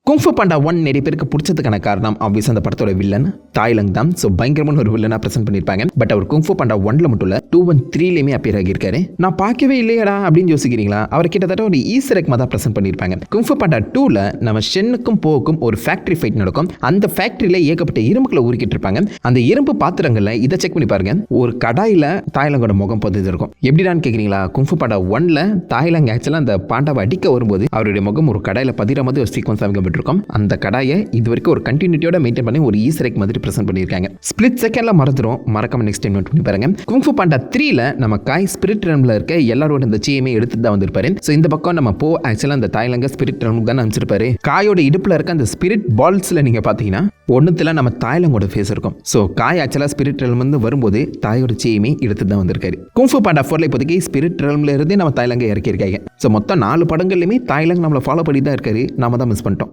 Kung fu Panda 1 நிறைய பேருக்கு பிடிச்சதுக்கான காரணம் ஆப்வியஸ் அந்த படத்தோட வில்லன் தாய்லங் தான். ஸோ பயங்கரமான ஒரு வில்லனா பிரசன்ட் பண்ணியிருப்பாங்க. பட் அவர் குங்ஃபு பாண்டா 1ல மட்டும் இல்லை 2 and 3லையுமே அப்பியர் ஆகியிருக்காரு. நான் பார்க்கவே இல்லையடா அப்படின்னு யோசிக்கிறீங்களா? அவர் கிட்டத்தட்ட ஒரு ஈஸ்டர் எக் தான் பிரசன்ட் பண்ணியிருப்பாங்க. குங்ஃபு பாண்டா 2ல நம்ம ஷென்னுக்கும் போக்கும் ஒரு ஃபேக்டரி ஃபைட் நடக்கும். அந்த ஃபேக்டரியில ஏகப்பட்ட இரும்புகளை உருக்கிட்டு இருப்பாங்க. அந்த இரும்பு பாத்திரங்கள்ல இதை செக் பண்ணி பாருங்க, ஒரு கடாயில தாய்லங்கோட முகம் பதிவு இருக்கும். எப்படிடான்னு கேட்குறீங்களா? குங்ஃபு பாண்டா 1ல தாய்லங் ஆக்சுவலாக அந்த பாண்டாவை அடிக்க வரும்போது அவருடைய முகம் ஒரு கடாயில பதிகிற மாதிரி ஒரு சீக்வன்ஸ் அமைக்கப்பட்டிருக்கும். அந்த கடாயை இது வரைக்கும் ஒரு கண்டினியூட்டியோட மெயின்டைன் பண்ணி ஒரு ஈஸ்டர் எக் மாதிரி பிரசன்ட் பண்ணியிருக்காங்க. ஸ்பிளிட் செகண்ட்ல மறந்துடும், மறக்காம நெக்ஸ்ட் டைம் நோட் பண்ணி பாருங்க. குங்ஃபு பாண்டா 3ல நம்ம காய் ஸ்பிரிட் ரம்ல இருக்க எல்லாரோட இந்த சீயமே எடுத்துட்டு தான் வந்திருப்பாரு. ஸோ இந்த பக்கம் நம்ம போ ஆக்சுவலாக அந்த தாய்லங்க ஸ்பிரிட் ரம்க்கு தான் அமைச்சிருப்பாரு. காயோட இடுப்புல இருக்க அந்த ஸ்பிரிட் பால்ஸ்ல நீங்க பாத்தீங்கன்னா ஒன்னுத்துல நம்ம தாய்லங்கோட ஃபேஸ் இருக்கும். ஸோ காய் ஆக்சுவலாக ஸ்பிரிட் ரல்ம் வந்து வரும்போது தாயோட சீயமே எடுத்துட்டு தான் வந்திருக்காரு. குங்ஃபு பாண்டா 4ல இப்போதைக்கு ஸ்பிரிட் ரல்ம்ல இருந்தே நம்ம தாய்லங்க இறக்கியிருக்காங்க. ஸோ மொத்தம் 4 படங்கள்லையுமே தாய்லங் நம்மளை ஃபாலோ பண்ணி தான் இருக்காரு. நாம தான் மிஸ் பண்ணிட்டோம்.